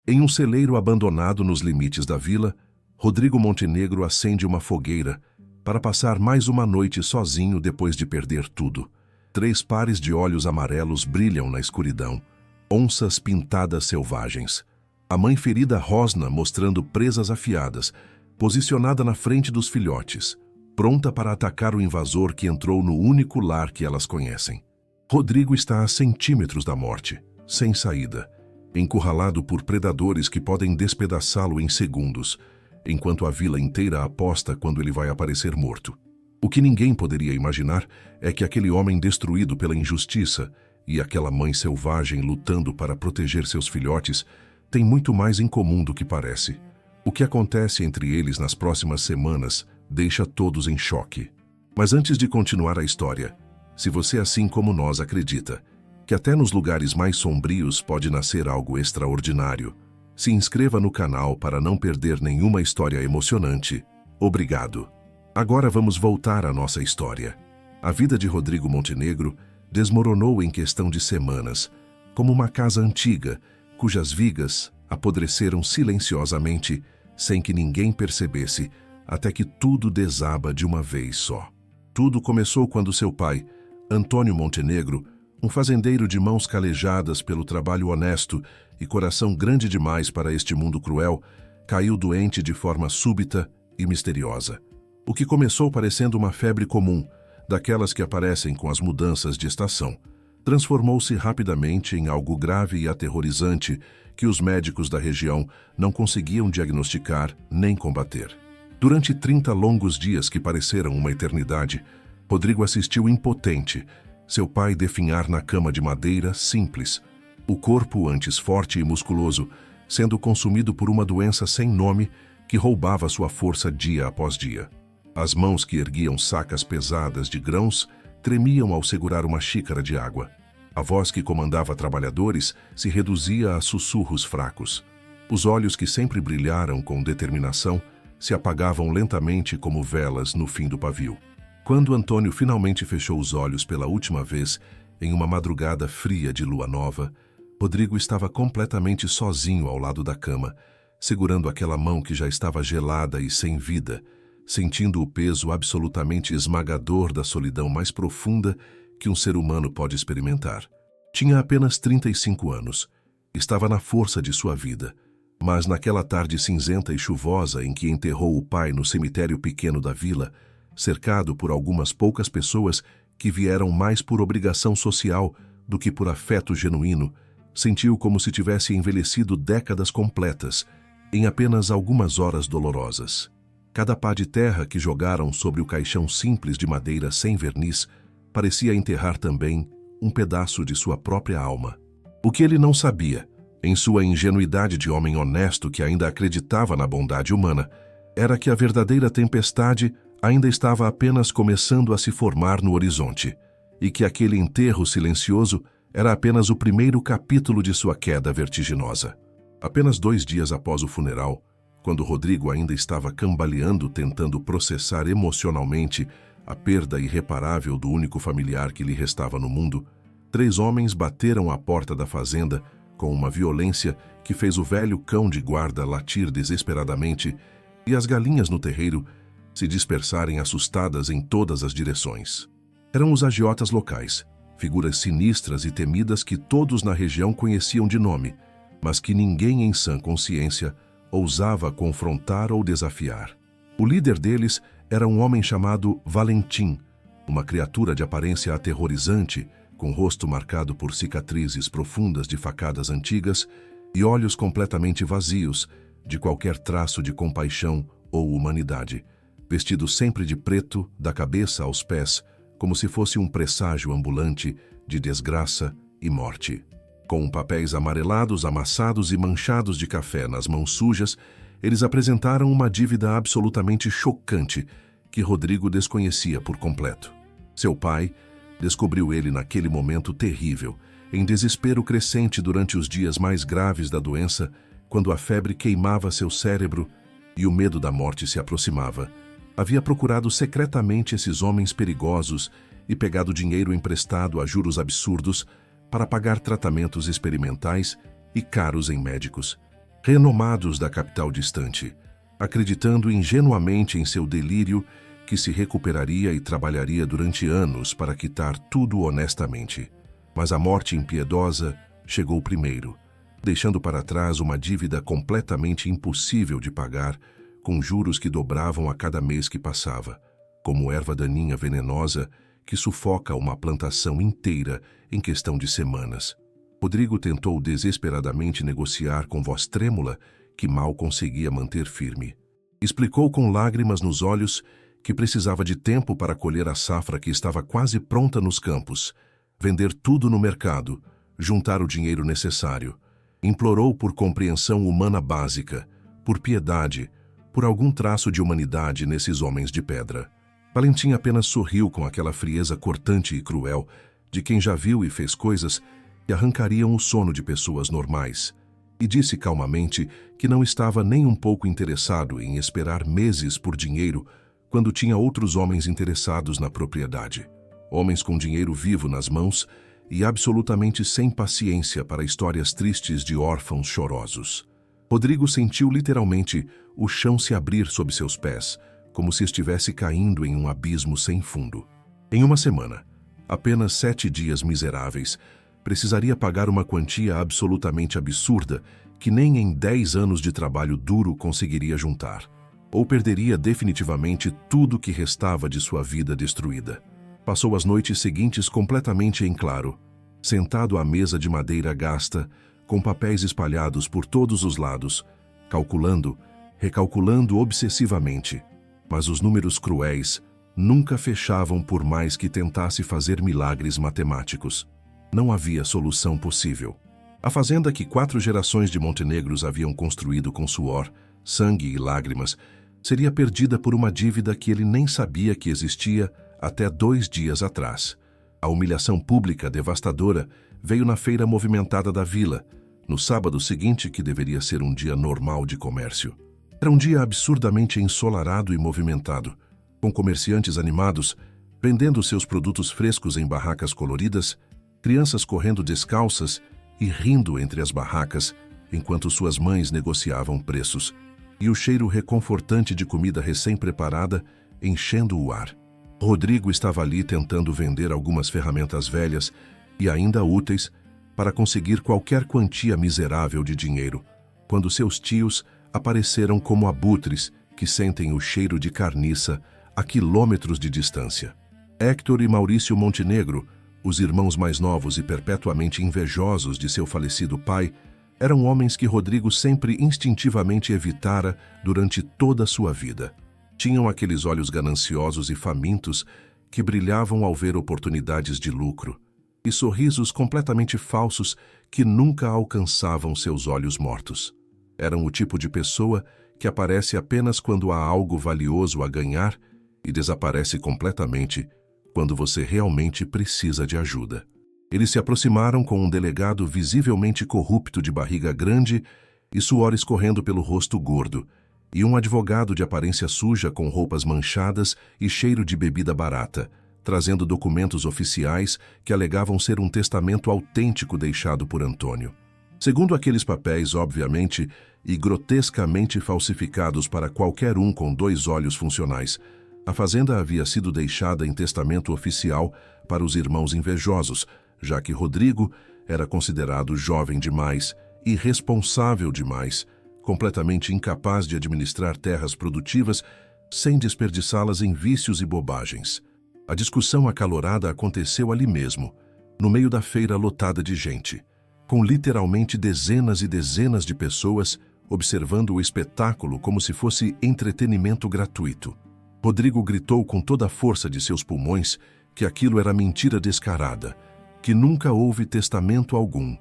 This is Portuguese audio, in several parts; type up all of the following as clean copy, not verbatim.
Em um celeiro abandonado nos limites da vila, Rodrigo Montenegro acende uma fogueira para passar mais uma noite sozinho depois de perder tudo. 3 pares de olhos amarelos brilham na escuridão, onças pintadas selvagens. A mãe ferida rosna mostrando presas afiadas, posicionada na frente dos filhotes, pronta para atacar o invasor que entrou no único lar que elas conhecem. Rodrigo está a centímetros da morte, sem saída, encurralado por predadores que podem despedaçá-lo em segundos, enquanto a vila inteira aposta quando ele vai aparecer morto. O que ninguém poderia imaginar é que aquele homem destruído pela injustiça e aquela mãe selvagem lutando para proteger seus filhotes têm muito mais em comum do que parece. O que acontece entre eles nas próximas semanas deixa todos em choque. Mas antes de continuar a história, se você, assim como nós, acredita que até nos lugares mais sombrios pode nascer algo extraordinário, se inscreva no canal para não perder nenhuma história emocionante. Obrigado. Agora vamos voltar à nossa história. A vida de Rodrigo Montenegro desmoronou em questão de semanas, como uma casa antiga, cujas vigas apodreceram silenciosamente, sem que ninguém percebesse, até que tudo desaba de uma vez só. Tudo começou quando seu pai, Antônio Montenegro, um fazendeiro de mãos calejadas pelo trabalho honesto e coração grande demais para este mundo cruel, caiu doente de forma súbita e misteriosa. O que começou parecendo uma febre comum, daquelas que aparecem com as mudanças de estação, transformou-se rapidamente em algo grave e aterrorizante que os médicos da região não conseguiam diagnosticar nem combater. Durante 30 longos dias que pareceram uma eternidade, Rodrigo assistiu impotente seu pai definhar na cama de madeira simples, o corpo antes forte e musculoso, sendo consumido por uma doença sem nome que roubava sua força dia após dia. As mãos que erguiam sacas pesadas de grãos tremiam ao segurar uma xícara de água. A voz que comandava trabalhadores se reduzia a sussurros fracos. Os olhos que sempre brilharam com determinação se apagavam lentamente como velas no fim do pavio. Quando Antônio finalmente fechou os olhos pela última vez, em uma madrugada fria de lua nova, Rodrigo estava completamente sozinho ao lado da cama, segurando aquela mão que já estava gelada e sem vida, sentindo o peso absolutamente esmagador da solidão mais profunda que um ser humano pode experimentar. Tinha apenas 35 anos. Estava na força de sua vida, mas naquela tarde cinzenta e chuvosa em que enterrou o pai no cemitério pequeno da vila, cercado por algumas poucas pessoas que vieram mais por obrigação social do que por afeto genuíno, sentiu como se tivesse envelhecido décadas completas em apenas algumas horas dolorosas. Cada pá de terra que jogaram sobre o caixão simples de madeira sem verniz parecia enterrar também um pedaço de sua própria alma. O que ele não sabia, em sua ingenuidade de homem honesto que ainda acreditava na bondade humana, era que a verdadeira tempestade ainda estava apenas começando a se formar no horizonte, e que aquele enterro silencioso era apenas o primeiro capítulo de sua queda vertiginosa. Apenas 2 dias após o funeral, quando Rodrigo ainda estava cambaleando tentando processar emocionalmente a perda irreparável do único familiar que lhe restava no mundo, 3 homens bateram à porta da fazenda com uma violência que fez o velho cão de guarda latir desesperadamente e as galinhas no terreiro se dispersarem assustadas em todas as direções. Eram os agiotas locais, figuras sinistras e temidas que todos na região conheciam de nome, mas que ninguém em sã consciência ousava confrontar ou desafiar. O líder deles era um homem chamado Valentim, uma criatura de aparência aterrorizante, com rosto marcado por cicatrizes profundas de facadas antigas e olhos completamente vazios de qualquer traço de compaixão ou humanidade, vestido sempre de preto, da cabeça aos pés, como se fosse um presságio ambulante de desgraça e morte. Com papéis amarelados, amassados e manchados de café nas mãos sujas, eles apresentaram uma dívida absolutamente chocante que Rodrigo desconhecia por completo. Seu pai descobriu ele naquele momento terrível, em desespero crescente durante os dias mais graves da doença, quando a febre queimava seu cérebro e o medo da morte se aproximava. Havia procurado secretamente esses homens perigosos e pegado dinheiro emprestado a juros absurdos para pagar tratamentos experimentais e caros em médicos. renomados da capital distante, acreditando ingenuamente em seu delírio que se recuperaria e trabalharia durante anos para quitar tudo honestamente. Mas a morte impiedosa chegou primeiro, deixando para trás uma dívida completamente impossível de pagar, com juros que dobravam a cada mês que passava, como erva daninha venenosa que sufoca uma plantação inteira em questão de semanas. Rodrigo tentou desesperadamente negociar com voz trêmula que mal conseguia manter firme. Explicou com lágrimas nos olhos que precisava de tempo para colher a safra que estava quase pronta nos campos, vender tudo no mercado, juntar o dinheiro necessário. Implorou por compreensão humana básica, por piedade, por algum traço de humanidade nesses homens de pedra. Valentim apenas sorriu com aquela frieza cortante e cruel de quem já viu e fez coisas que arrancariam o sono de pessoas normais, e disse calmamente que não estava nem um pouco interessado em esperar meses por dinheiro quando tinha outros homens interessados na propriedade. Homens com dinheiro vivo nas mãos e absolutamente sem paciência para histórias tristes de órfãos chorosos. Rodrigo sentiu literalmente o chão se abrir sob seus pés, como se estivesse caindo em um abismo sem fundo. Em uma semana, apenas 7 dias miseráveis, precisaria pagar uma quantia absolutamente absurda que nem em 10 anos de trabalho duro conseguiria juntar, ou perderia definitivamente tudo que restava de sua vida destruída. Passou as noites seguintes completamente em claro, sentado à mesa de madeira gasta, com papéis espalhados por todos os lados, calculando, recalculando obsessivamente. Mas os números cruéis nunca fechavam por mais que tentasse fazer milagres matemáticos. Não havia solução possível. A fazenda que 4 gerações de montenegros haviam construído com suor, sangue e lágrimas seria perdida por uma dívida que ele nem sabia que existia até 2 dias atrás. A humilhação pública devastadora veio na feira movimentada da vila, no sábado seguinte, que deveria ser um dia normal de comércio. Era um dia absurdamente ensolarado e movimentado, com comerciantes animados, vendendo seus produtos frescos em barracas coloridas, crianças correndo descalças e rindo entre as barracas, enquanto suas mães negociavam preços, e o cheiro reconfortante de comida recém-preparada enchendo o ar. Rodrigo estava ali tentando vender algumas ferramentas velhas e ainda úteis para conseguir qualquer quantia miserável de dinheiro, quando seus tios apareceram como abutres que sentem o cheiro de carniça a quilômetros de distância. Héctor e Maurício Montenegro, os irmãos mais novos e perpetuamente invejosos de seu falecido pai, eram homens que Rodrigo sempre instintivamente evitara durante toda a sua vida. Tinham aqueles olhos gananciosos e famintos que brilhavam ao ver oportunidades de lucro, e sorrisos completamente falsos que nunca alcançavam seus olhos mortos. Eram o tipo de pessoa que aparece apenas quando há algo valioso a ganhar e desaparece completamente quando você realmente precisa de ajuda. Eles se aproximaram com um delegado visivelmente corrupto de barriga grande e suor escorrendo pelo rosto gordo, e um advogado de aparência suja com roupas manchadas e cheiro de bebida barata, trazendo documentos oficiais que alegavam ser um testamento autêntico deixado por Antônio. Segundo aqueles papéis, obviamente, e grotescamente falsificados para qualquer um com 2 olhos funcionais, a fazenda havia sido deixada em testamento oficial para os irmãos invejosos, já que Rodrigo era considerado jovem demais, irresponsável demais, completamente incapaz de administrar terras produtivas sem desperdiçá-las em vícios e bobagens. A discussão acalorada aconteceu ali mesmo, no meio da feira lotada de gente, com literalmente dezenas e dezenas de pessoas observando o espetáculo como se fosse entretenimento gratuito. Rodrigo gritou com toda a força de seus pulmões que aquilo era mentira descarada, que nunca houve testamento algum,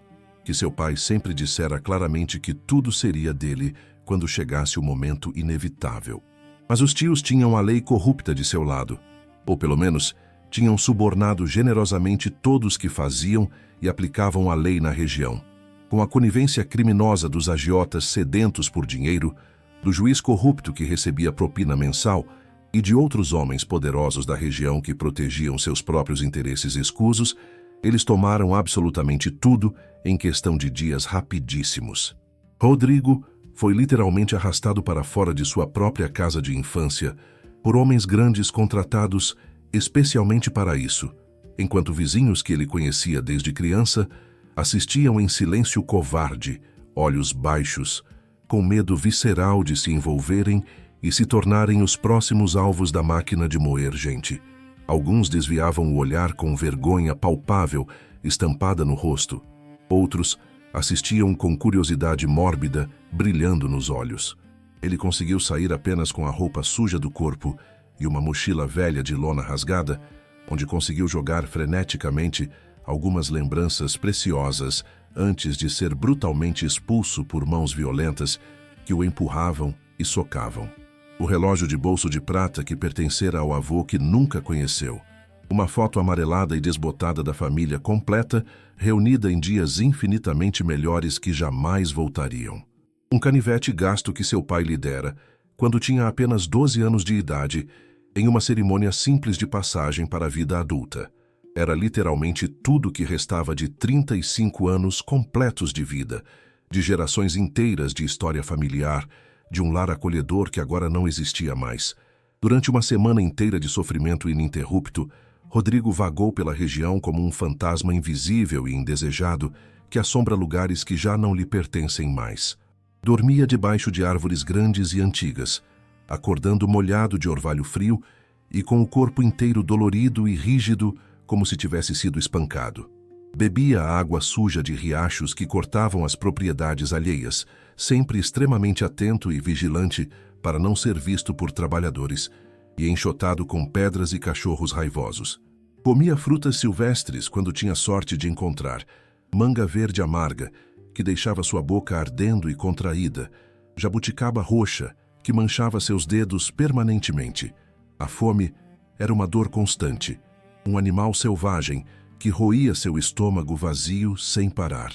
que seu pai sempre dissera claramente que tudo seria dele quando chegasse o momento inevitável. Mas os tios tinham a lei corrupta de seu lado, ou pelo menos tinham subornado generosamente todos que faziam e aplicavam a lei na região. Com a conivência criminosa dos agiotas sedentos por dinheiro, do juiz corrupto que recebia propina mensal e de outros homens poderosos da região que protegiam seus próprios interesses escusos, eles tomaram absolutamente tudo em questão de dias rapidíssimos. Rodrigo foi literalmente arrastado para fora de sua própria casa de infância por homens grandes contratados especialmente para isso, enquanto vizinhos que ele conhecia desde criança assistiam em silêncio covarde, olhos baixos, com medo visceral de se envolverem e se tornarem os próximos alvos da máquina de moer gente. Alguns desviavam o olhar com vergonha palpável estampada no rosto. Outros assistiam com curiosidade mórbida brilhando nos olhos. Ele conseguiu sair apenas com a roupa suja do corpo e uma mochila velha de lona rasgada, onde conseguiu jogar freneticamente algumas lembranças preciosas antes de ser brutalmente expulso por mãos violentas que o empurravam e socavam. O relógio de bolso de prata que pertencera ao avô que nunca conheceu. Uma foto amarelada e desbotada da família completa, reunida em dias infinitamente melhores que jamais voltariam. Um canivete gasto que seu pai lhe dera, quando tinha apenas 12 anos de idade, em uma cerimônia simples de passagem para a vida adulta. Era literalmente tudo que restava de 35 anos completos de vida, de gerações inteiras de história familiar, de um lar acolhedor que agora não existia mais. Durante uma semana inteira de sofrimento ininterrupto, Rodrigo vagou pela região como um fantasma invisível e indesejado que assombra lugares que já não lhe pertencem mais. Dormia debaixo de árvores grandes e antigas, acordando molhado de orvalho frio e com o corpo inteiro dolorido e rígido como se tivesse sido espancado. Bebia a água suja de riachos que cortavam as propriedades alheias, sempre extremamente atento e vigilante para não ser visto por trabalhadores, e enxotado com pedras e cachorros raivosos. Comia frutas silvestres quando tinha sorte de encontrar, manga verde amarga, que deixava sua boca ardendo e contraída, jabuticaba roxa, que manchava seus dedos permanentemente. A fome era uma dor constante, um animal selvagem que roía seu estômago vazio sem parar.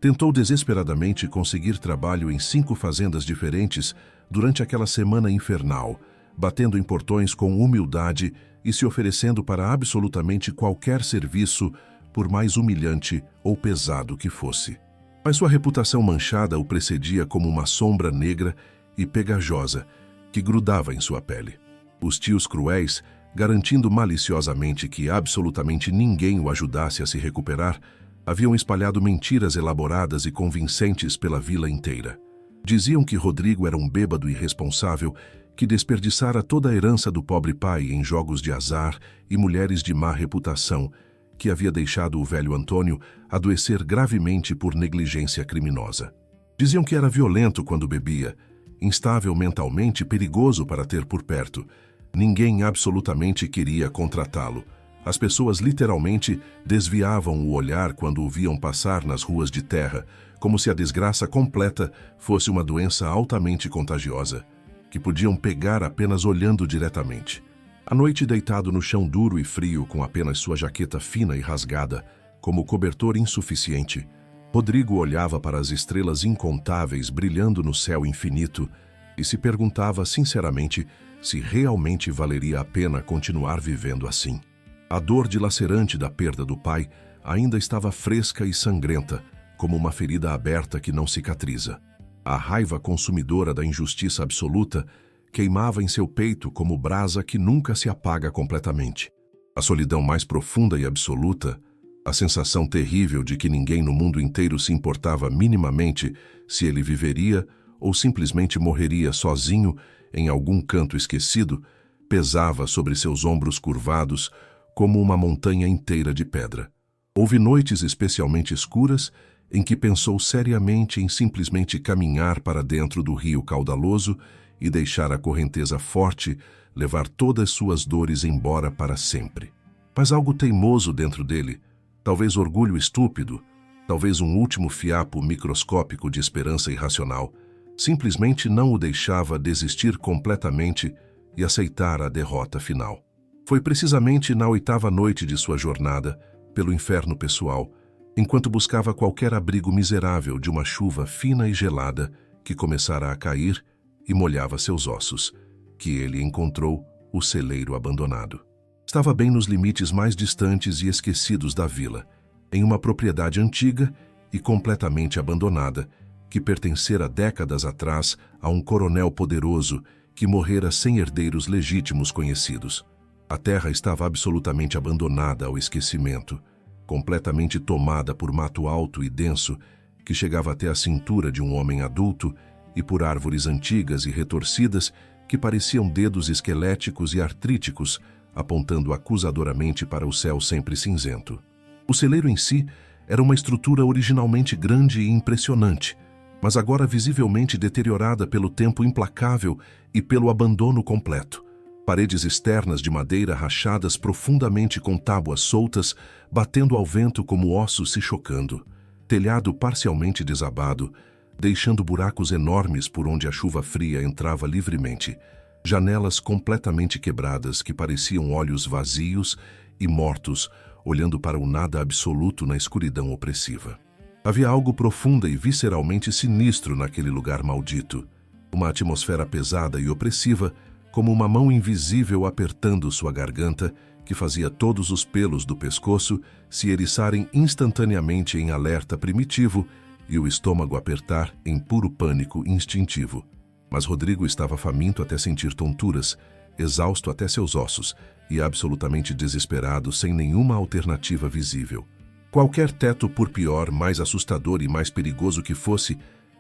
Tentou desesperadamente conseguir trabalho em 5 fazendas diferentes durante aquela semana infernal, batendo em portões com humildade e se oferecendo para absolutamente qualquer serviço, por mais humilhante ou pesado que fosse. Mas sua reputação manchada o precedia como uma sombra negra e pegajosa que grudava em sua pele. Os tios cruéis, garantindo maliciosamente que absolutamente ninguém o ajudasse a se recuperar, haviam espalhado mentiras elaboradas e convincentes pela vila inteira. Diziam que Rodrigo era um bêbado irresponsável que desperdiçara toda a herança do pobre pai em jogos de azar e mulheres de má reputação, que havia deixado o velho Antônio adoecer gravemente por negligência criminosa. Diziam que era violento quando bebia, instável mentalmente e perigoso para ter por perto. Ninguém absolutamente queria contratá-lo. As pessoas literalmente desviavam o olhar quando o viam passar nas ruas de terra, como se a desgraça completa fosse uma doença altamente contagiosa, que podiam pegar apenas olhando diretamente. À noite, deitado no chão duro e frio, com apenas sua jaqueta fina e rasgada, como cobertor insuficiente, Rodrigo olhava para as estrelas incontáveis brilhando no céu infinito e se perguntava sinceramente se realmente valeria a pena continuar vivendo assim. A dor dilacerante da perda do pai ainda estava fresca e sangrenta, como uma ferida aberta que não cicatriza. A raiva consumidora da injustiça absoluta queimava em seu peito como brasa que nunca se apaga completamente. A solidão mais profunda e absoluta, a sensação terrível de que ninguém no mundo inteiro se importava minimamente se ele viveria ou simplesmente morreria sozinho em algum canto esquecido, pesava sobre seus ombros curvados como uma montanha inteira de pedra. Houve noites especialmente escuras em que pensou seriamente em simplesmente caminhar para dentro do rio caudaloso e deixar a correnteza forte levar todas suas dores embora para sempre. Mas algo teimoso dentro dele, talvez orgulho estúpido, talvez um último fiapo microscópico de esperança irracional, simplesmente não o deixava desistir completamente e aceitar a derrota final. Foi precisamente na 8ª noite de sua jornada pelo inferno pessoal, enquanto buscava qualquer abrigo miserável de uma chuva fina e gelada que começara a cair e molhava seus ossos, que ele encontrou o celeiro abandonado. Estava bem nos limites mais distantes e esquecidos da vila, em uma propriedade antiga e completamente abandonada, que pertencera décadas atrás a um coronel poderoso que morrera sem herdeiros legítimos conhecidos. A terra estava absolutamente abandonada ao esquecimento, completamente tomada por mato alto e denso que chegava até a cintura de um homem adulto e por árvores antigas e retorcidas que pareciam dedos esqueléticos e artríticos apontando acusadoramente para o céu sempre cinzento. O celeiro em si era uma estrutura originalmente grande e impressionante, mas agora visivelmente deteriorada pelo tempo implacável e pelo abandono completo. Paredes externas de madeira rachadas profundamente com tábuas soltas, batendo ao vento como ossos se chocando. Telhado parcialmente desabado, deixando buracos enormes por onde a chuva fria entrava livremente. Janelas completamente quebradas que pareciam olhos vazios e mortos, olhando para o nada absoluto na escuridão opressiva. Havia algo profundo e visceralmente sinistro naquele lugar maldito. Uma atmosfera pesada e opressiva, como uma mão invisível apertando sua garganta, que fazia todos os pelos do pescoço se eriçarem instantaneamente em alerta primitivo e o estômago apertar em puro pânico instintivo. Mas Rodrigo estava faminto até sentir tonturas, exausto até seus ossos e absolutamente desesperado, sem nenhuma alternativa visível. Qualquer teto, por pior, mais assustador e mais perigoso que fosse,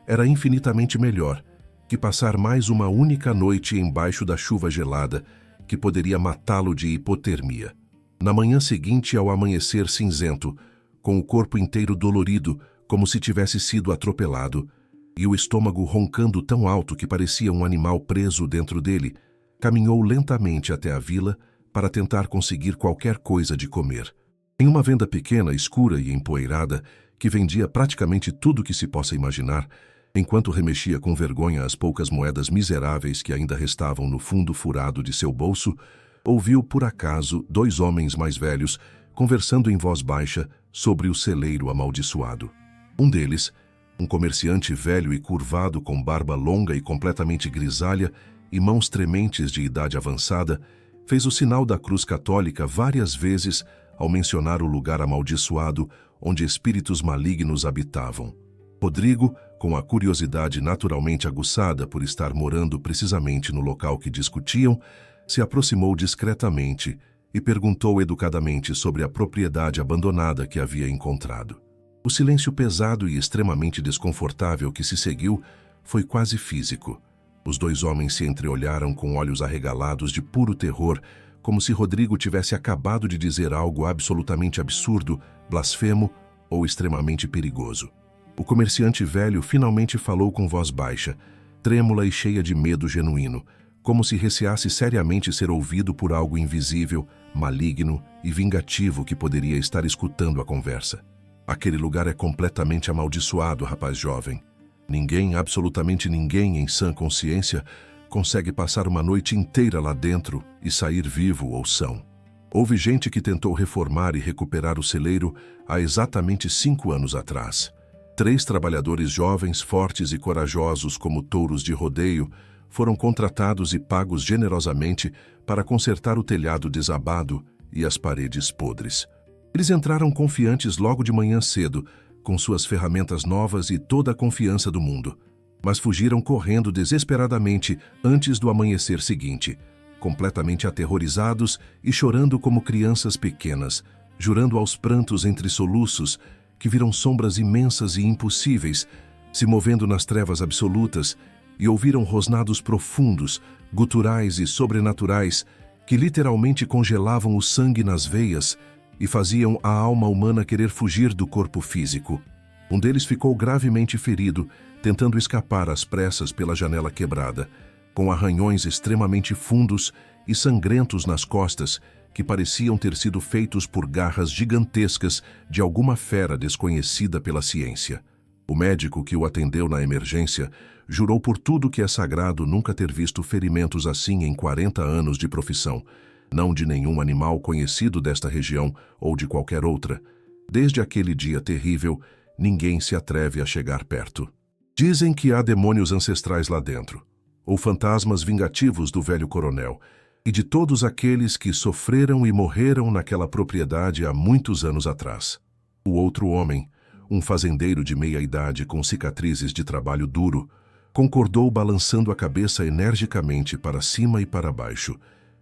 era infinitamente melhor que passar mais uma única noite embaixo da chuva gelada, que poderia matá-lo de hipotermia. Na manhã seguinte, ao amanhecer cinzento, com o corpo inteiro dolorido, como se tivesse sido atropelado, e o estômago roncando tão alto que parecia um animal preso dentro dele, caminhou lentamente até a vila para tentar conseguir qualquer coisa de comer. Em uma venda pequena, escura e empoeirada, que vendia praticamente tudo que se possa imaginar, enquanto remexia com vergonha as poucas moedas miseráveis que ainda restavam no fundo furado de seu bolso, ouviu, por acaso, 2 homens mais velhos conversando em voz baixa sobre o celeiro amaldiçoado. Um deles, um comerciante velho e curvado com barba longa e completamente grisalha e mãos trementes de idade avançada, fez o sinal da cruz católica várias vezes ao mencionar o lugar amaldiçoado onde espíritos malignos habitavam. Rodrigo, com a curiosidade naturalmente aguçada por estar morando precisamente no local que discutiam, se aproximou discretamente e perguntou educadamente sobre a propriedade abandonada que havia encontrado. O silêncio pesado e extremamente desconfortável que se seguiu foi quase físico. Os 2 homens se entreolharam com olhos arregalados de puro terror, como se Rodrigo tivesse acabado de dizer algo absolutamente absurdo, blasfemo ou extremamente perigoso. O comerciante velho finalmente falou com voz baixa, trêmula e cheia de medo genuíno, como se receasse seriamente ser ouvido por algo invisível, maligno e vingativo que poderia estar escutando a conversa. Aquele lugar é completamente amaldiçoado, rapaz jovem. Ninguém, absolutamente ninguém em sã consciência, consegue passar uma noite inteira lá dentro e sair vivo ou são. Houve gente que tentou reformar e recuperar o celeiro há exatamente 5 anos atrás. 3 trabalhadores jovens, fortes e corajosos como touros de rodeio, foram contratados e pagos generosamente para consertar o telhado desabado e as paredes podres. Eles entraram confiantes logo de manhã cedo, com suas ferramentas novas e toda a confiança do mundo, mas fugiram correndo desesperadamente antes do amanhecer seguinte, completamente aterrorizados e chorando como crianças pequenas, jurando aos prantos entre soluços que viram sombras imensas e impossíveis se movendo nas trevas absolutas e ouviram rosnados profundos, guturais e sobrenaturais que literalmente congelavam o sangue nas veias e faziam a alma humana querer fugir do corpo físico. Um deles ficou gravemente ferido, tentando escapar às pressas pela janela quebrada, com arranhões extremamente fundos e sangrentos nas costas que pareciam ter sido feitos por garras gigantescas de alguma fera desconhecida pela ciência. O médico que o atendeu na emergência jurou por tudo que é sagrado nunca ter visto ferimentos assim em 40 anos de profissão, não de nenhum animal conhecido desta região ou de qualquer outra. Desde aquele dia terrível, ninguém se atreve a chegar perto. Dizem que há demônios ancestrais lá dentro, ou fantasmas vingativos do velho coronel, e de todos aqueles que sofreram e morreram naquela propriedade há muitos anos atrás. O outro homem, um fazendeiro de meia-idade com cicatrizes de trabalho duro, concordou balançando a cabeça energicamente para cima e para baixo.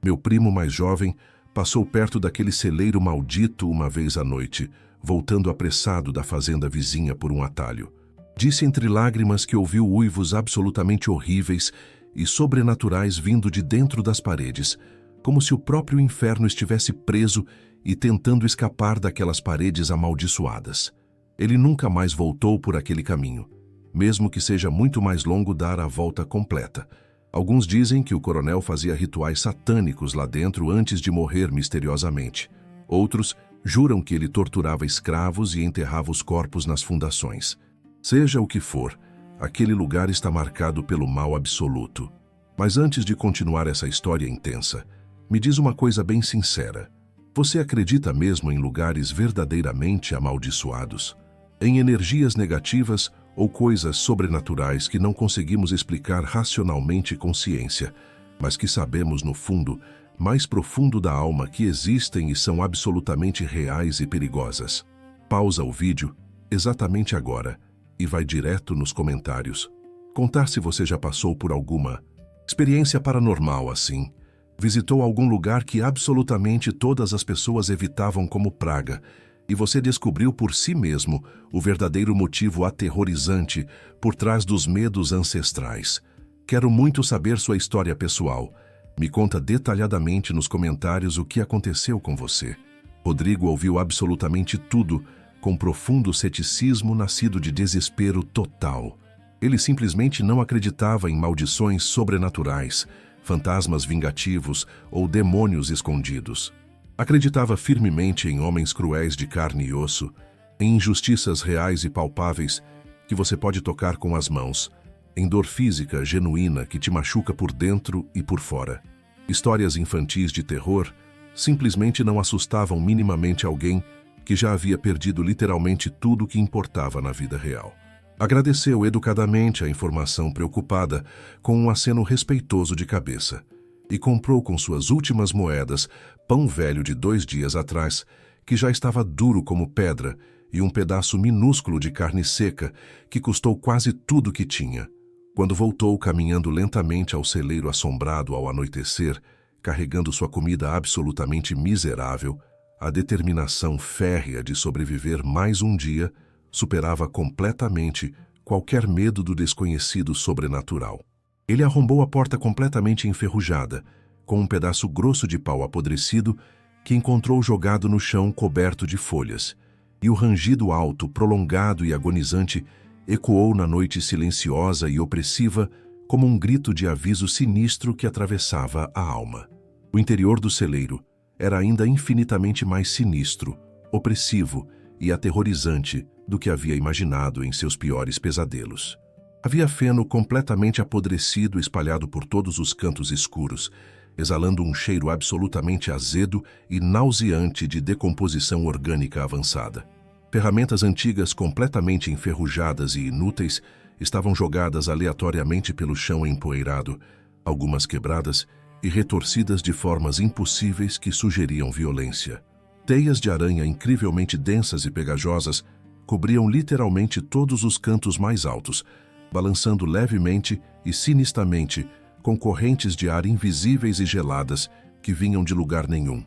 Meu primo mais jovem passou perto daquele celeiro maldito uma vez à noite, voltando apressado da fazenda vizinha por um atalho. Disse entre lágrimas que ouviu uivos absolutamente horríveis e sobrenaturais vindo de dentro das paredes, como se o próprio inferno estivesse preso e tentando escapar daquelas paredes amaldiçoadas. Ele nunca mais voltou por aquele caminho, mesmo que seja muito mais longo dar a volta completa. Alguns dizem que o coronel fazia rituais satânicos lá dentro antes de morrer misteriosamente. Outros juram que ele torturava escravos e enterrava os corpos nas fundações. Seja o que for, aquele lugar está marcado pelo mal absoluto. Mas antes de continuar essa história intensa, me diz uma coisa bem sincera. Você acredita mesmo em lugares verdadeiramente amaldiçoados? Em energias negativas ou coisas sobrenaturais que não conseguimos explicar racionalmente com ciência, mas que sabemos no fundo, mais profundo da alma, que existem e são absolutamente reais e perigosas? Pausa o vídeo exatamente agora e vai direto nos comentários. Contar se você já passou por alguma experiência paranormal assim. Visitou algum lugar que absolutamente todas as pessoas evitavam como praga, e você descobriu por si mesmo o verdadeiro motivo aterrorizante por trás dos medos ancestrais. Quero muito saber sua história pessoal. Me conta detalhadamente nos comentários o que aconteceu com você. Rodrigo ouviu absolutamente tudo, com profundo ceticismo nascido de desespero total. Ele simplesmente não acreditava em maldições sobrenaturais, fantasmas vingativos ou demônios escondidos. Acreditava firmemente em homens cruéis de carne e osso, em injustiças reais e palpáveis que você pode tocar com as mãos, em dor física genuína que te machuca por dentro e por fora. Histórias infantis de terror simplesmente não assustavam minimamente alguém que já havia perdido literalmente tudo o que importava na vida real. Agradeceu educadamente a informação preocupada com um aceno respeitoso de cabeça e comprou com suas últimas moedas pão velho de 2 dias atrás, que já estava duro como pedra, e um pedaço minúsculo de carne seca que custou quase tudo que tinha. Quando voltou caminhando lentamente ao celeiro assombrado ao anoitecer, carregando sua comida absolutamente miserável, a determinação férrea de sobreviver mais um dia superava completamente qualquer medo do desconhecido sobrenatural. Ele arrombou a porta completamente enferrujada, com um pedaço grosso de pau apodrecido que encontrou jogado no chão coberto de folhas, e o rangido alto, prolongado e agonizante ecoou na noite silenciosa e opressiva como um grito de aviso sinistro que atravessava a alma. O interior do celeiro era ainda infinitamente mais sinistro, opressivo e aterrorizante do que havia imaginado em seus piores pesadelos. Havia feno completamente apodrecido espalhado por todos os cantos escuros, exalando um cheiro absolutamente azedo e nauseante de decomposição orgânica avançada. Ferramentas antigas completamente enferrujadas e inúteis estavam jogadas aleatoriamente pelo chão empoeirado, algumas quebradas e retorcidas de formas impossíveis que sugeriam violência. Teias de aranha incrivelmente densas e pegajosas cobriam literalmente todos os cantos mais altos, balançando levemente e sinistramente com correntes de ar invisíveis e geladas que vinham de lugar nenhum.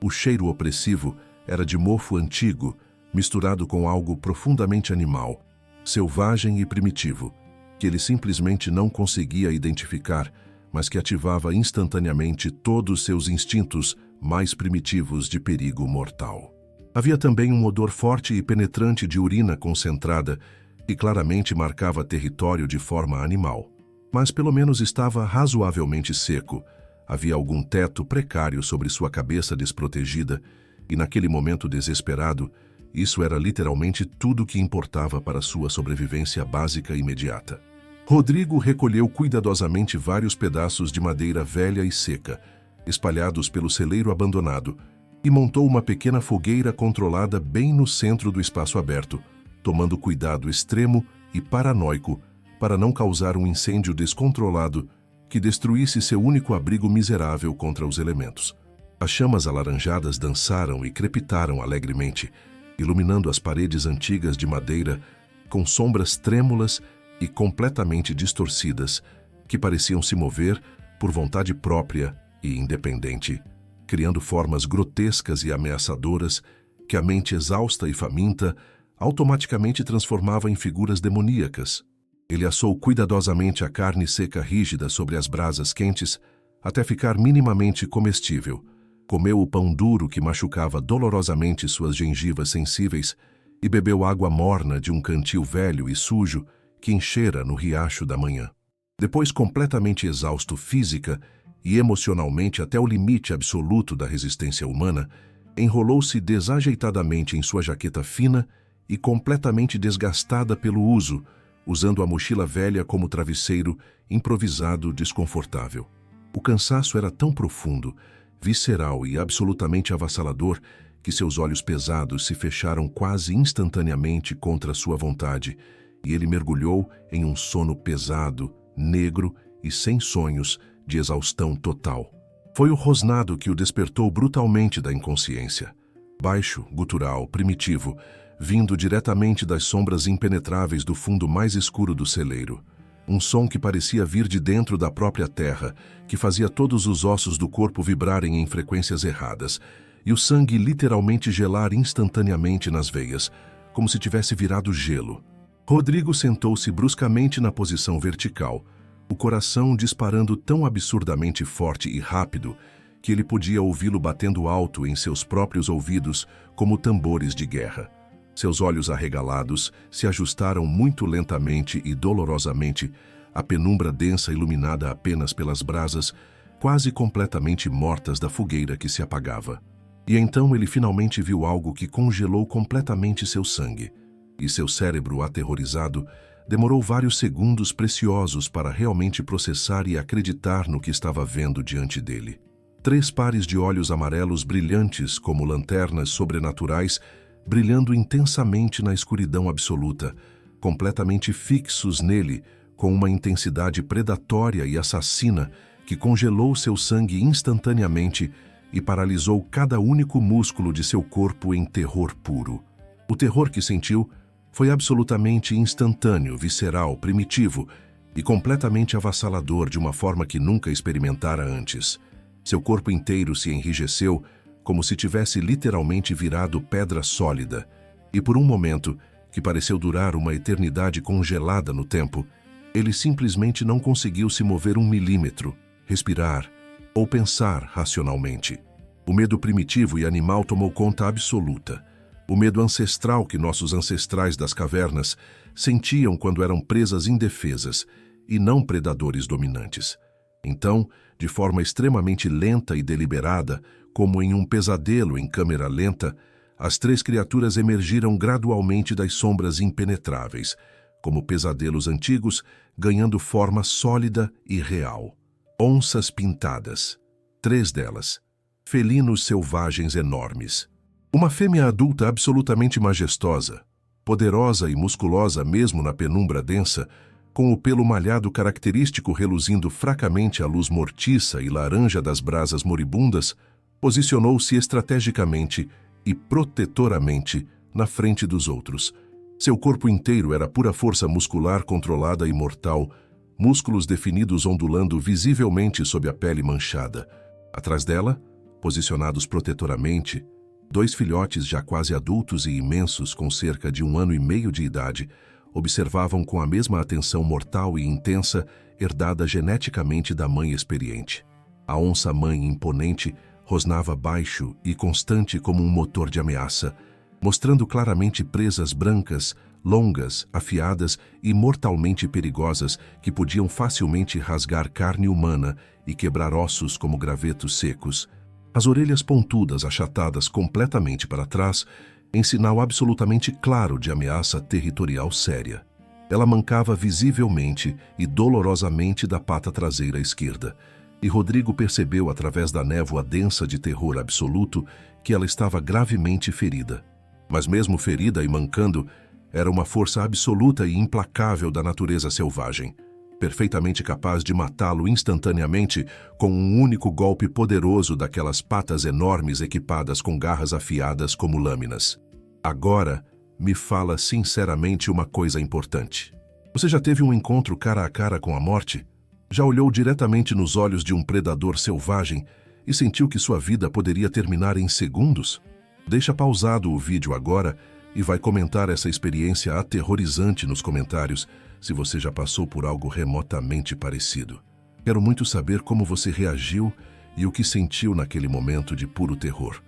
O cheiro opressivo era de mofo antigo, misturado com algo profundamente animal, selvagem e primitivo, que ele simplesmente não conseguia identificar, mas que ativava instantaneamente todos seus instintos mais primitivos de perigo mortal. Havia também um odor forte e penetrante de urina concentrada, que claramente marcava território de forma animal. Mas pelo menos estava razoavelmente seco. Havia algum teto precário sobre sua cabeça desprotegida, e naquele momento desesperado, isso era literalmente tudo que importava para sua sobrevivência básica imediata. Rodrigo recolheu cuidadosamente vários pedaços de madeira velha e seca, espalhados pelo celeiro abandonado, e montou uma pequena fogueira controlada bem no centro do espaço aberto, tomando cuidado extremo e paranoico para não causar um incêndio descontrolado que destruísse seu único abrigo miserável contra os elementos. As chamas alaranjadas dançaram e crepitaram alegremente, iluminando as paredes antigas de madeira com sombras trêmulas e completamente distorcidas que pareciam se mover por vontade própria e independente, criando formas grotescas e ameaçadoras que a mente exausta e faminta automaticamente transformava em figuras demoníacas. Ele assou cuidadosamente a carne seca rígida sobre as brasas quentes até ficar minimamente comestível. Comeu o pão duro que machucava dolorosamente suas gengivas sensíveis e bebeu água morna de um cantil velho e sujo que enchera no riacho da manhã. Depois, completamente exausto física e emocionalmente até o limite absoluto da resistência humana, enrolou-se desajeitadamente em sua jaqueta fina e completamente desgastada pelo uso, usando a mochila velha como travesseiro improvisado desconfortável. O cansaço era tão profundo, visceral e absolutamente avassalador que seus olhos pesados se fecharam quase instantaneamente contra sua vontade e ele mergulhou em um sono pesado, negro e sem sonhos, de exaustão total. Foi o rosnado que o despertou brutalmente da inconsciência. Baixo, gutural, primitivo, vindo diretamente das sombras impenetráveis do fundo mais escuro do celeiro. Um som que parecia vir de dentro da própria terra, que fazia todos os ossos do corpo vibrarem em frequências erradas, e o sangue literalmente gelar instantaneamente nas veias, como se tivesse virado gelo. Rodrigo sentou-se bruscamente na posição vertical, o coração disparando tão absurdamente forte e rápido que ele podia ouvi-lo batendo alto em seus próprios ouvidos como tambores de guerra. Seus olhos arregalados se ajustaram muito lentamente e dolorosamente à penumbra densa iluminada apenas pelas brasas, quase completamente mortas da fogueira que se apagava. E então ele finalmente viu algo que congelou completamente seu sangue, e seu cérebro aterrorizado demorou vários segundos preciosos para realmente processar e acreditar no que estava vendo diante dele. 3 pares de olhos amarelos brilhantes como lanternas sobrenaturais, brilhando intensamente na escuridão absoluta, completamente fixos nele, com uma intensidade predatória e assassina que congelou seu sangue instantaneamente e paralisou cada único músculo de seu corpo em terror puro. O terror que sentiu foi absolutamente instantâneo, visceral, primitivo e completamente avassalador de uma forma que nunca experimentara antes. Seu corpo inteiro se enrijeceu, como se tivesse literalmente virado pedra sólida, e por um momento, que pareceu durar uma eternidade congelada no tempo, ele simplesmente não conseguiu se mover 1 milímetro, respirar ou pensar racionalmente. O medo primitivo e animal tomou conta absoluta. O medo ancestral que nossos ancestrais das cavernas sentiam quando eram presas indefesas e não predadores dominantes. Então, de forma extremamente lenta e deliberada, como em um pesadelo em câmera lenta, as 3 criaturas emergiram gradualmente das sombras impenetráveis, como pesadelos antigos, ganhando forma sólida e real. Onças pintadas, 3 delas, felinos selvagens enormes. Uma fêmea adulta absolutamente majestosa, poderosa e musculosa mesmo na penumbra densa, com o pelo malhado característico reluzindo fracamente à luz mortiça e laranja das brasas moribundas, posicionou-se estrategicamente e protetoramente na frente dos outros. Seu corpo inteiro era pura força muscular controlada e mortal, músculos definidos ondulando visivelmente sob a pele manchada. Atrás dela, posicionados protetoramente, 2 filhotes já quase adultos e imensos com cerca de 1 ano e meio de idade observavam com a mesma atenção mortal e intensa herdada geneticamente da mãe experiente. A onça-mãe imponente rosnava baixo e constante como um motor de ameaça, mostrando claramente presas brancas, longas, afiadas e mortalmente perigosas que podiam facilmente rasgar carne humana e quebrar ossos como gravetos secos. As orelhas pontudas achatadas completamente para trás, em sinal absolutamente claro de ameaça territorial séria. Ela mancava visivelmente e dolorosamente da pata traseira esquerda, e Rodrigo percebeu através da névoa densa de terror absoluto que ela estava gravemente ferida. Mas mesmo ferida e mancando, era uma força absoluta e implacável da natureza selvagem, perfeitamente capaz de matá-lo instantaneamente com um único golpe poderoso daquelas patas enormes equipadas com garras afiadas como lâminas. Agora, me fala sinceramente uma coisa importante. Você já teve um encontro cara a cara com a morte? Já olhou diretamente nos olhos de um predador selvagem e sentiu que sua vida poderia terminar em segundos? Deixa pausado o vídeo agora e vai comentar essa experiência aterrorizante nos comentários se você já passou por algo remotamente parecido. Quero muito saber como você reagiu e o que sentiu naquele momento de puro terror.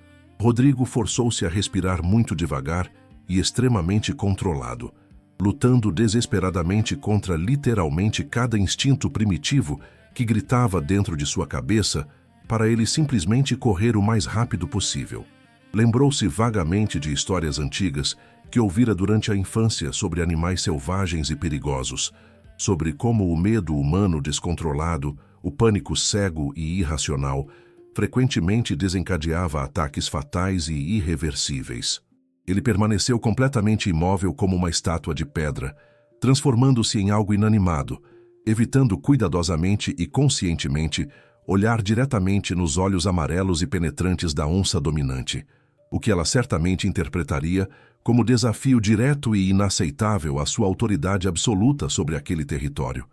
Rodrigo forçou-se a respirar muito devagar e extremamente controlado, lutando desesperadamente contra literalmente cada instinto primitivo que gritava dentro de sua cabeça para ele simplesmente correr o mais rápido possível. Lembrou-se vagamente de histórias antigas que ouvira durante a infância sobre animais selvagens e perigosos, sobre como o medo humano descontrolado, o pânico cego e irracional, frequentemente desencadeava ataques fatais e irreversíveis. Ele permaneceu completamente imóvel como uma estátua de pedra, transformando-se em algo inanimado, evitando cuidadosamente e conscientemente olhar diretamente nos olhos amarelos e penetrantes da onça dominante, o que ela certamente interpretaria como desafio direto e inaceitável à sua autoridade absoluta sobre aquele território.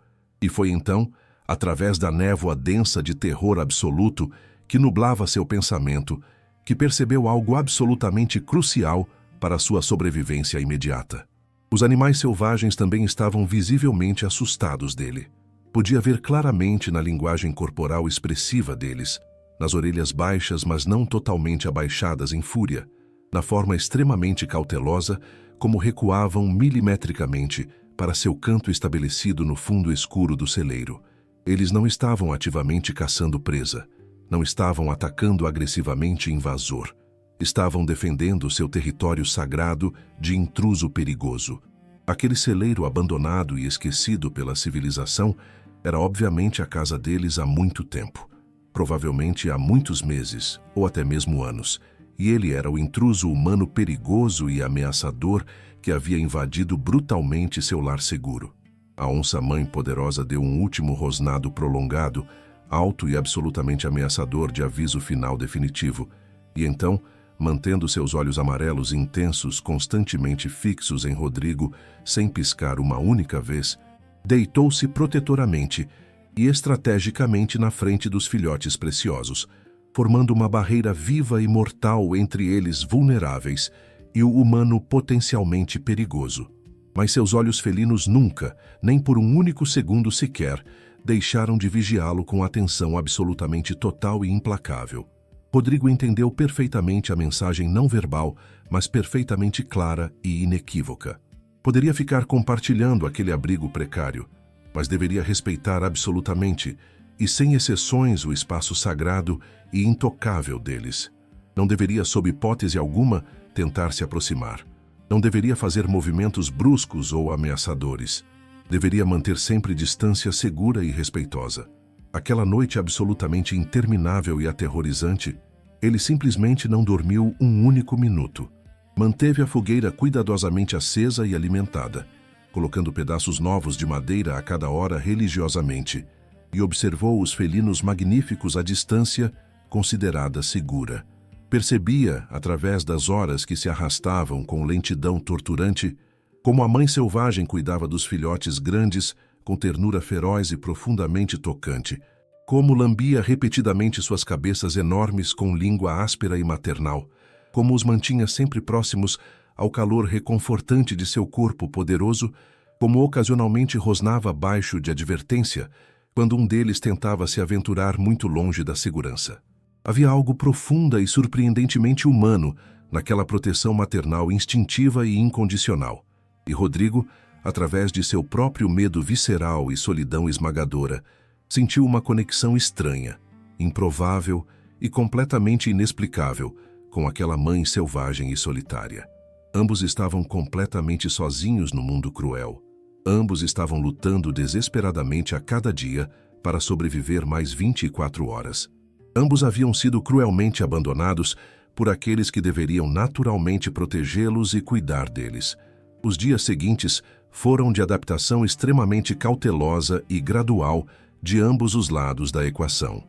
E foi então, através da névoa densa de terror absoluto que nublava seu pensamento, que percebeu algo absolutamente crucial para sua sobrevivência imediata. Os animais selvagens também estavam visivelmente assustados dele. Podia ver claramente na linguagem corporal expressiva deles, nas orelhas baixas mas não totalmente abaixadas em fúria, na forma extremamente cautelosa como recuavam milimetricamente para seu canto estabelecido no fundo escuro do celeiro. Eles não estavam ativamente caçando presa, não estavam atacando agressivamente invasor. Estavam defendendo seu território sagrado de intruso perigoso. Aquele celeiro abandonado e esquecido pela civilização era obviamente a casa deles há muito tempo, provavelmente há muitos meses ou até mesmo anos, e ele era o intruso humano perigoso e ameaçador que havia invadido brutalmente seu lar seguro. A onça-mãe poderosa deu um último rosnado prolongado, alto e absolutamente ameaçador de aviso final definitivo, e então, mantendo seus olhos amarelos intensos constantemente fixos em Rodrigo, sem piscar uma única vez, deitou-se protetoramente e estrategicamente na frente dos filhotes preciosos, formando uma barreira viva e mortal entre eles vulneráveis e o humano potencialmente perigoso. Mas seus olhos felinos nunca, nem por um único segundo sequer, deixaram de vigiá-lo com atenção absolutamente total e implacável. Rodrigo entendeu perfeitamente a mensagem não verbal, mas perfeitamente clara e inequívoca. Poderia ficar compartilhando aquele abrigo precário, mas deveria respeitar absolutamente e sem exceções o espaço sagrado e intocável deles. Não deveria, sob hipótese alguma, tentar se aproximar. Não deveria fazer movimentos bruscos ou ameaçadores. Deveria manter sempre distância segura e respeitosa. Aquela noite absolutamente interminável e aterrorizante, ele simplesmente não dormiu um único minuto. Manteve a fogueira cuidadosamente acesa e alimentada, colocando pedaços novos de madeira a cada hora religiosamente, e observou os felinos magníficos à distância considerada segura. Percebia, através das horas que se arrastavam com lentidão torturante, como a mãe selvagem cuidava dos filhotes grandes com ternura feroz e profundamente tocante, como lambia repetidamente suas cabeças enormes com língua áspera e maternal, como os mantinha sempre próximos ao calor reconfortante de seu corpo poderoso, como ocasionalmente rosnava baixo de advertência quando um deles tentava se aventurar muito longe da segurança. Havia algo profunda e surpreendentemente humano naquela proteção maternal instintiva e incondicional, e Rodrigo, através de seu próprio medo visceral e solidão esmagadora, sentiu uma conexão estranha, improvável e completamente inexplicável com aquela mãe selvagem e solitária. Ambos estavam completamente sozinhos no mundo cruel. Ambos estavam lutando desesperadamente a cada dia para sobreviver mais 24 horas. Ambos haviam sido cruelmente abandonados por aqueles que deveriam naturalmente protegê-los e cuidar deles. Os dias seguintes foram de adaptação extremamente cautelosa e gradual de ambos os lados da equação.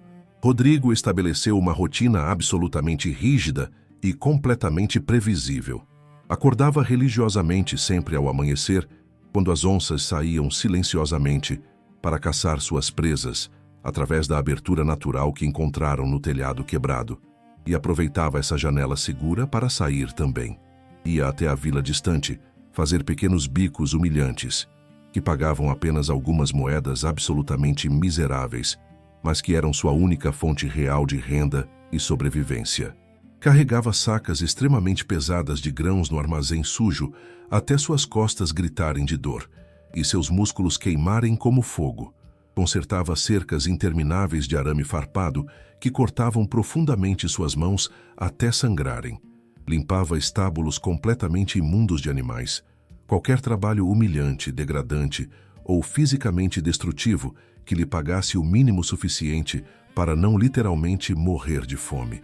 Rodrigo estabeleceu uma rotina absolutamente rígida e completamente previsível. Acordava religiosamente sempre ao amanhecer, quando as onças saíam silenciosamente para caçar suas presas, através da abertura natural que encontraram no telhado quebrado, e aproveitava essa janela segura para sair também. Ia até a vila distante, fazer pequenos bicos humilhantes, que pagavam apenas algumas moedas absolutamente miseráveis, mas que eram sua única fonte real de renda e sobrevivência. Carregava sacas extremamente pesadas de grãos no armazém sujo, até suas costas gritarem de dor, e seus músculos queimarem como fogo. Consertava cercas intermináveis de arame farpado que cortavam profundamente suas mãos até sangrarem. Limpava estábulos completamente imundos de animais. Qualquer trabalho humilhante, degradante ou fisicamente destrutivo que lhe pagasse o mínimo suficiente para não literalmente morrer de fome.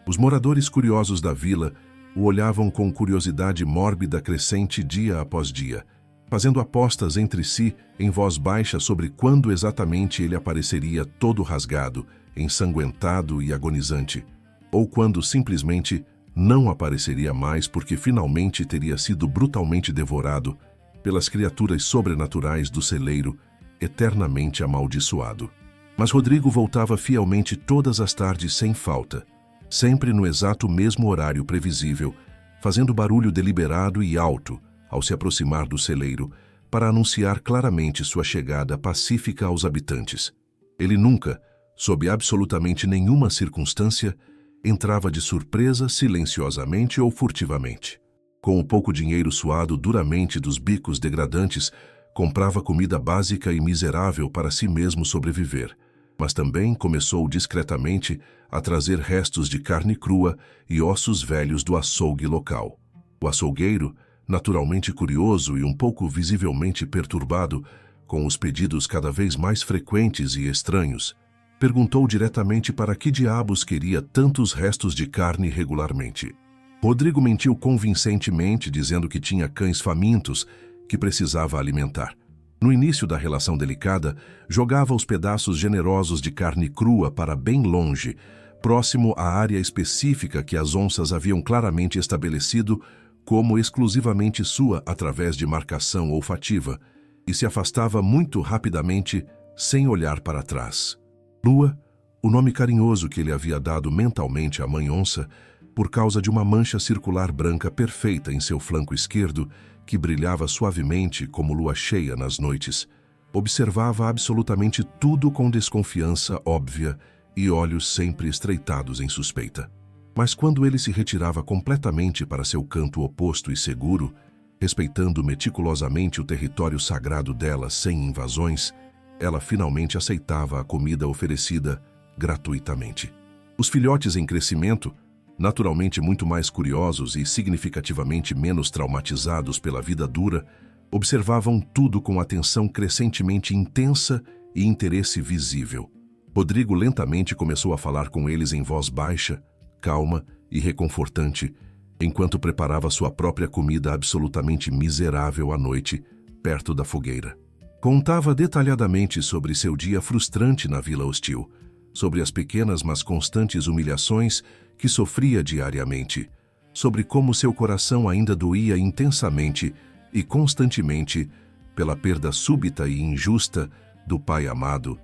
Os moradores curiosos da vila o olhavam com curiosidade mórbida crescente dia após dia, fazendo apostas entre si em voz baixa sobre quando exatamente ele apareceria todo rasgado, ensanguentado e agonizante, ou quando simplesmente não apareceria mais porque finalmente teria sido brutalmente devorado pelas criaturas sobrenaturais do celeiro, eternamente amaldiçoado. Mas Rodrigo voltava fielmente todas as tardes sem falta, sempre no exato mesmo horário previsível, fazendo barulho deliberado e alto ao se aproximar do celeiro para anunciar claramente sua chegada pacífica aos habitantes. Ele nunca, sob absolutamente nenhuma circunstância, entrava de surpresa silenciosamente ou furtivamente. Com o pouco dinheiro suado duramente dos bicos degradantes, comprava comida básica e miserável para si mesmo sobreviver, mas também começou discretamente a trazer restos de carne crua e ossos velhos do açougue local. O açougueiro, naturalmente curioso e um pouco visivelmente perturbado, com os pedidos cada vez mais frequentes e estranhos, perguntou diretamente para que diabos queria tantos restos de carne regularmente. Rodrigo mentiu convincentemente, dizendo que tinha cães famintos que precisava alimentar. No início da relação delicada, jogava os pedaços generosos de carne crua para bem longe, próximo à área específica que as onças haviam claramente estabelecido como exclusivamente sua através de marcação olfativa, e se afastava muito rapidamente, sem olhar para trás. Lua, o nome carinhoso que ele havia dado mentalmente à mãe onça, por causa de uma mancha circular branca perfeita em seu flanco esquerdo, que brilhava suavemente como lua cheia nas noites, observava absolutamente tudo com desconfiança óbvia e olhos sempre estreitados em suspeita. Mas quando ele se retirava completamente para seu canto oposto e seguro, respeitando meticulosamente o território sagrado dela sem invasões, ela finalmente aceitava a comida oferecida gratuitamente. Os filhotes em crescimento, naturalmente muito mais curiosos e significativamente menos traumatizados pela vida dura, observavam tudo com atenção crescentemente intensa e interesse visível. Rodrigo lentamente começou a falar com eles em voz baixa, calma e reconfortante, enquanto preparava sua própria comida absolutamente miserável à noite, perto da fogueira. Contava detalhadamente sobre seu dia frustrante na vila hostil, sobre as pequenas mas constantes humilhações que sofria diariamente, sobre como seu coração ainda doía intensamente e constantemente pela perda súbita e injusta do pai amado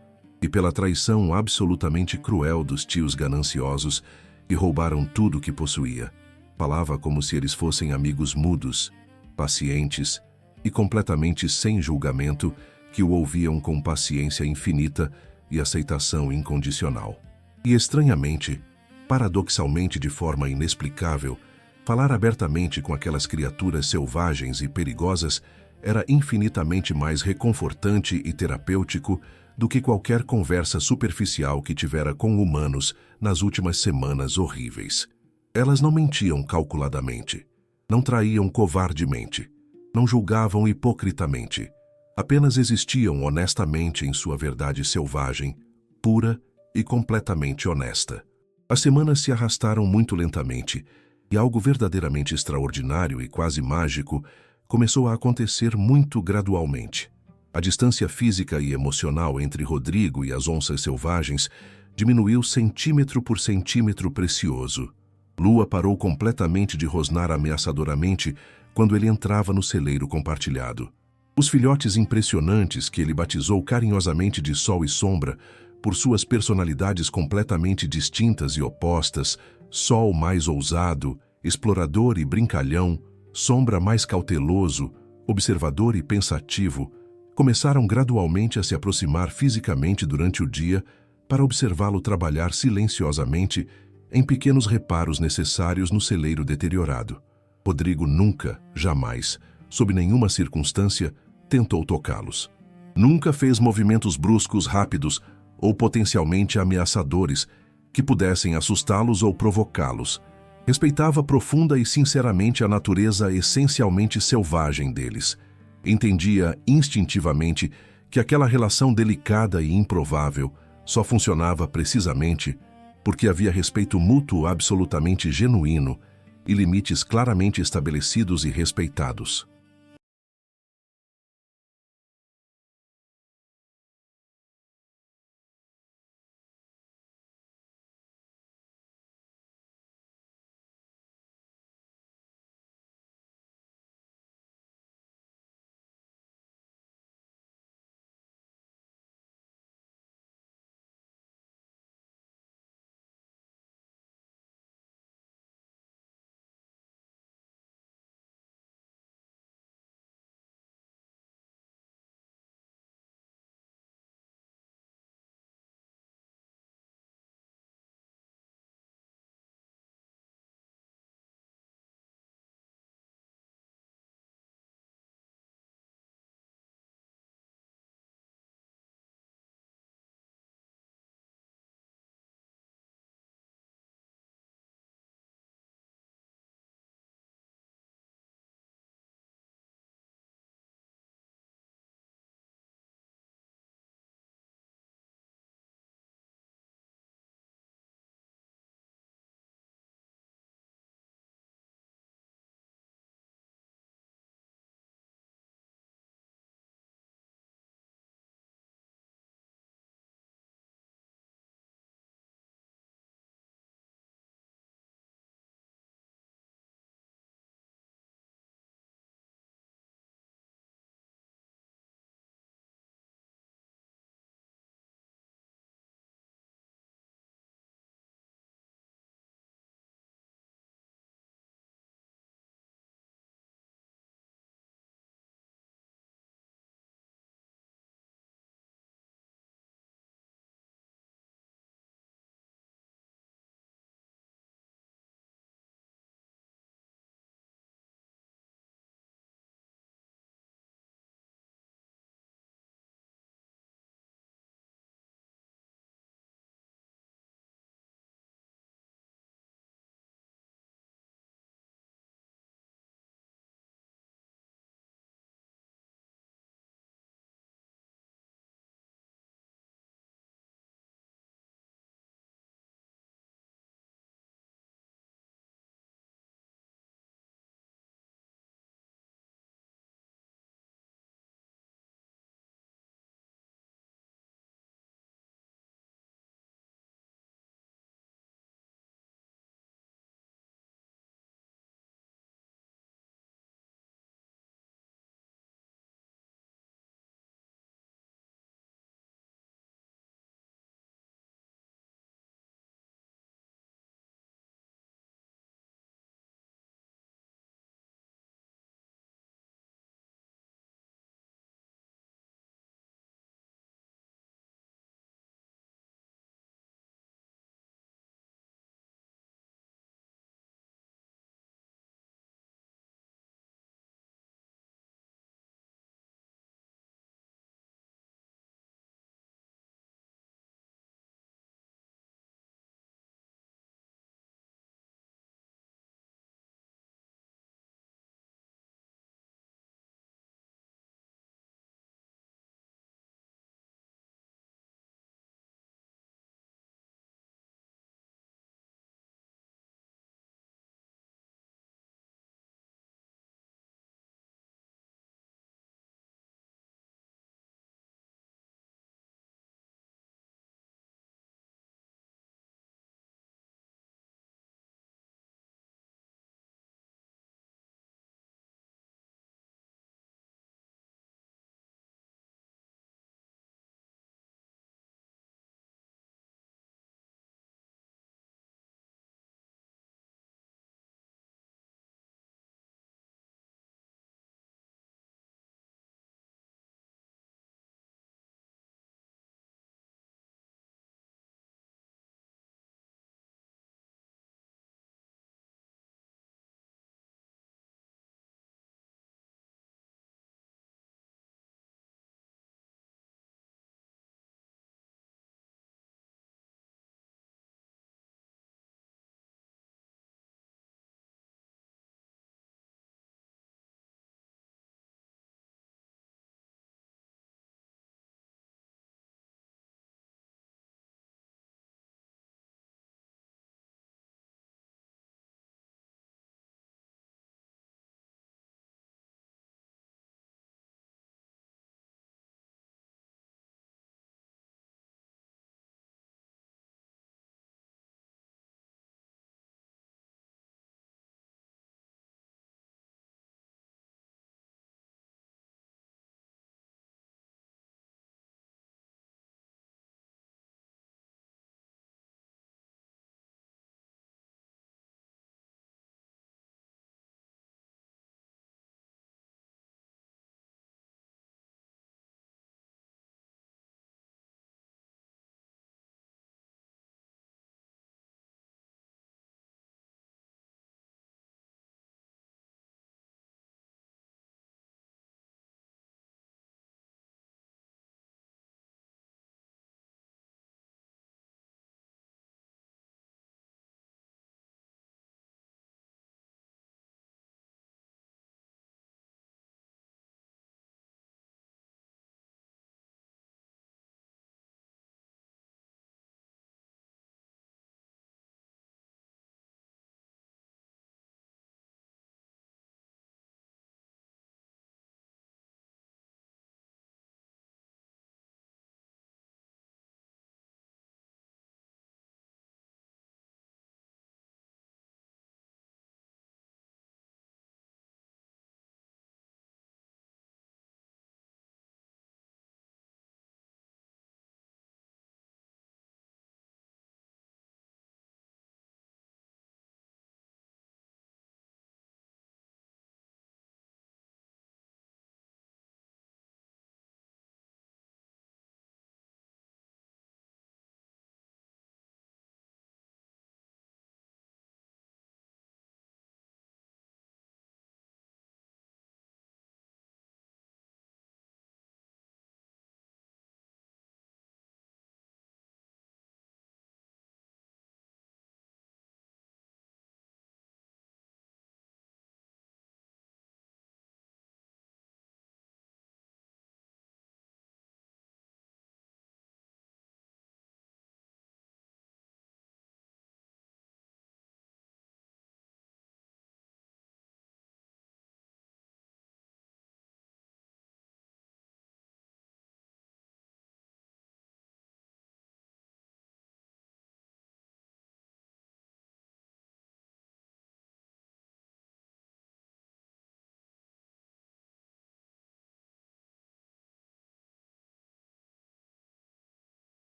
e pela traição absolutamente cruel dos tios gananciosos que roubaram tudo o que possuía. Falava como se eles fossem amigos mudos, pacientes e completamente sem julgamento, que o ouviam com paciência infinita e aceitação incondicional. E estranhamente, paradoxalmente de forma inexplicável, falar abertamente com aquelas criaturas selvagens e perigosas era infinitamente mais reconfortante e terapêutico do que qualquer conversa superficial que tivera com humanos nas últimas semanas horríveis. Elas não mentiam calculadamente, não traíam covardemente, não julgavam hipocritamente, apenas existiam honestamente em sua verdade selvagem, pura e completamente honesta. As semanas se arrastaram muito lentamente, e algo verdadeiramente extraordinário e quase mágico começou a acontecer muito gradualmente. A distância física e emocional entre Rodrigo e as onças selvagens diminuiu centímetro por centímetro precioso. Lua parou completamente de rosnar ameaçadoramente quando ele entrava no celeiro compartilhado. Os filhotes impressionantes, que ele batizou carinhosamente de Sol e Sombra, por suas personalidades completamente distintas e opostas, Sol mais ousado, explorador e brincalhão, Sombra mais cauteloso, observador e pensativo, começaram gradualmente a se aproximar fisicamente durante o dia para observá-lo trabalhar silenciosamente em pequenos reparos necessários no celeiro deteriorado. Rodrigo nunca, jamais, sob nenhuma circunstância, tentou tocá-los. Nunca fez movimentos bruscos, rápidos ou potencialmente ameaçadores que pudessem assustá-los ou provocá-los. Respeitava profunda e sinceramente a natureza essencialmente selvagem deles. Entendia instintivamente que aquela relação delicada e improvável só funcionava precisamente porque havia respeito mútuo absolutamente genuíno e limites claramente estabelecidos e respeitados.